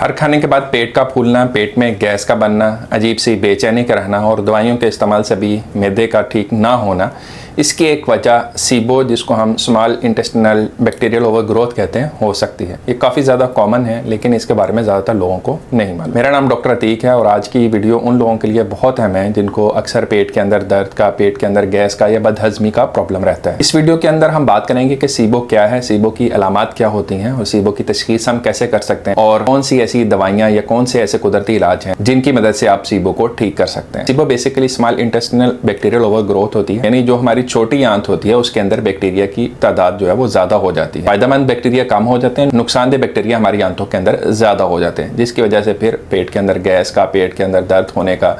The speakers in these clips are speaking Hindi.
हर खाने के बाद पेट का फूलना, पेट में गैस का बनना, अजीब सी बेचैनी का रहना और दवाइयों के इस्तेमाल से भी मैदे का ठीक ना होना, इसकी एक वजह सीबो, जिसको हम स्मॉल इंटेस्टिनल बैक्टीरियल ओवरग्रोथ कहते हैं, हो सकती है। ये काफ़ी ज़्यादा कॉमन है, लेकिन इसके बारे में ज़्यादातर लोगों को नहीं मालूम। मेरा नाम डॉक्टर अतीक है और आज की वीडियो उन लोगों के लिए बहुत अहम है जिनको अक्सर पेट के अंदर दर्द का, पेट के अंदर गैस का या बदहजमी का प्रॉब्लम रहता है। इस वीडियो के अंदर हम बात करेंगे कि सीबो क्या है, सीबो की अलामात क्या होती हैं और सीबो की तशखीस हम कैसे कर सकते हैं और कौन सी ऐसी दवाइयाँ या कौन से ऐसे कुदरती इलाज हैं जिनकी मदद से आप सीबो को ठीक कर सकते हैं। SIBO basically small intestinal bacterial overgrowth होती है, यानी जो हमारी छोटी आंत होती है उसके अंदर बैक्टीरिया की तादाद जो है वो ज्यादा हो जाती है। फायदेमंद बैक्टीरिया कम हो जाते हैं, नुकसानदेह बैक्टीरिया हमारी आंतों के अंदर ज्यादा हो जाते हैं, जिसकी वजह से फिर पेट के अंदर गैस का, पेट के अंदर दर्द होने का,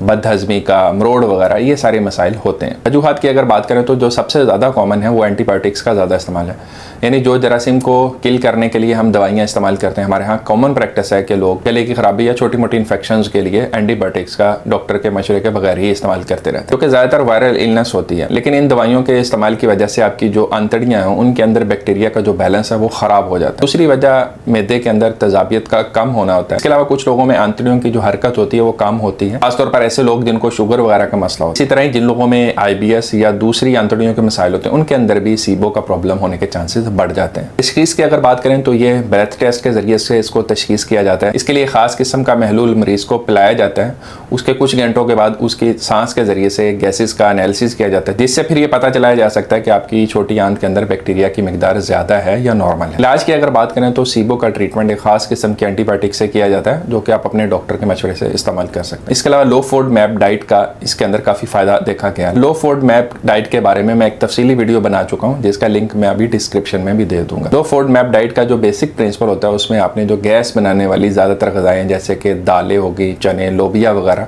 बदहजमी का, मरोड़ वगैरह ये सारे मसाइल होते हैं। वजूहात की अगर बात करें तो जो सबसे ज़्यादा कॉमन है वो एंटीबायोटिक्स का ज़्यादा इस्तेमाल है, यानी जो जरासीम को किल करने के लिए हम दवाइयाँ इस्तेमाल करते हैं। हमारे यहाँ कॉमन प्रैक्टिस है कि लोग गले की खराबी या छोटी मोटी इन्फेक्शंस के लिए एंटीबायोटिक्स का डॉक्टर के मशवरे के बगैर ही इस्तेमाल करते रहते हैं, क्योंकि ज़्यादातर वायरल इलनेस होती है। लेकिन इन दवाइयों के इस्तेमाल की वजह से आपकी जो आंतड़ियाँ हैं उनके अंदर बैक्टीरिया का जो बैलेंस है वो ख़राब हो जाता है। दूसरी वजह मैदे के अंदर तेजाबियत का कम होना होता है। इसके अलावा कुछ लोगों में आंतड़ियों की जो हरकत होती है वो कम होती है, खासतौर पर ऐसे लोग जिनको शुगर वगैरह का मसला हो। इसी तरह जिन लोगों में IBS या दूसरी आंतड़ियों के मसाइल होते हैं उनके अंदर भी सीबो का प्रॉब्लम होने के चांसेस बढ़ जाते हैं। तशखीस की अगर बात करें तो ये ब्रेथ टेस्ट के जरिए से इसको तशखीस किया जाता है। इसके लिए खास किस्म का महलूल मरीज को पिलाया जाता है। उसके कुछ घंटों के बाद उसकी सांस के जरिए से गैसेस का एनालिसिस किया जाता है, जिससे फिर ये पता चलाया जा सकता है कि आपकी छोटी आंत के अंदर बैक्टीरिया की मिकदार ज्यादा है या नॉर्मल है। इलाज की अगर बात करें तो सीबो का ट्रीटमेंट एक खास किस्म के एंटीबायोटिक से किया जाता है, जो कि आप अपने डॉक्टर के मशवरे से इस्तेमाल कर सकते हैं। इसके अलावा लो फूड मैप डाइट का इसके अंदर काफी फायदा देखा गया है। लो फूड मैप डाइट के बारे में मैं एक तफसीली वीडियो बना चुका हूं, जिसका लिंक मैं अभी डिस्क्रिप्शन में भी दे दूंगा। लो फूड मैप डाइट का जो बेसिक प्रिंसिपल होता है उसमें आपने जो गैस बनाने वाली ज्यादातर ग़िज़ाएं जैसे कि दालें होगी, चने, लोबिया वगैरह,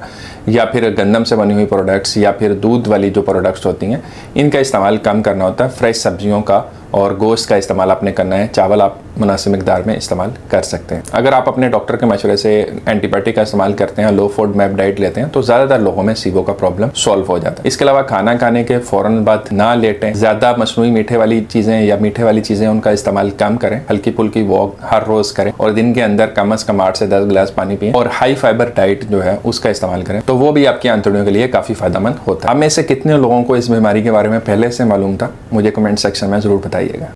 या फिर गंदम से बनी हुई प्रोडक्ट्स या फिर दूध वाली जो प्रोडक्ट्स होती हैं, इनका इस्तेमाल कम करना होता है। फ्रेश सब्जियों का और गोश्त का इस्तेमाल आपने करना है। चावल आप मुनासिब मिकदार में इस्तेमाल कर सकते हैं। अगर आप अपने डॉक्टर के मशवरे से एंटीबायोटिक का इस्तेमाल करते हैं, लो फूड मैप डाइट लेते हैं, तो ज़्यादातर लोगों में सीबो का प्रॉब्लम सॉल्व हो जाता है। इसके अलावा खाना खाने के फ़ौरन बाद ना लेटें, ज़्यादा मसनूई मीठे वाली चीज़ें या मीठे वाली चीज़ें उनका इस्तेमाल कम करें, हल्की फुल्की वॉक हर रोज़ करें और दिन के अंदर कम अज़ कम 8 से 10 गिलास पानी पिएं और हाई फाइबर डाइट जो है उसका इस्तेमाल करें, तो वो भी आपकी आंतड़ियों के लिए काफ़ी फायदेमंद होता है। अब में से कितने लोगों को इस बीमारी के बारे में पहले से मालूम था, मुझे कमेंट सेक्शन में ज़रूर बताइएगा।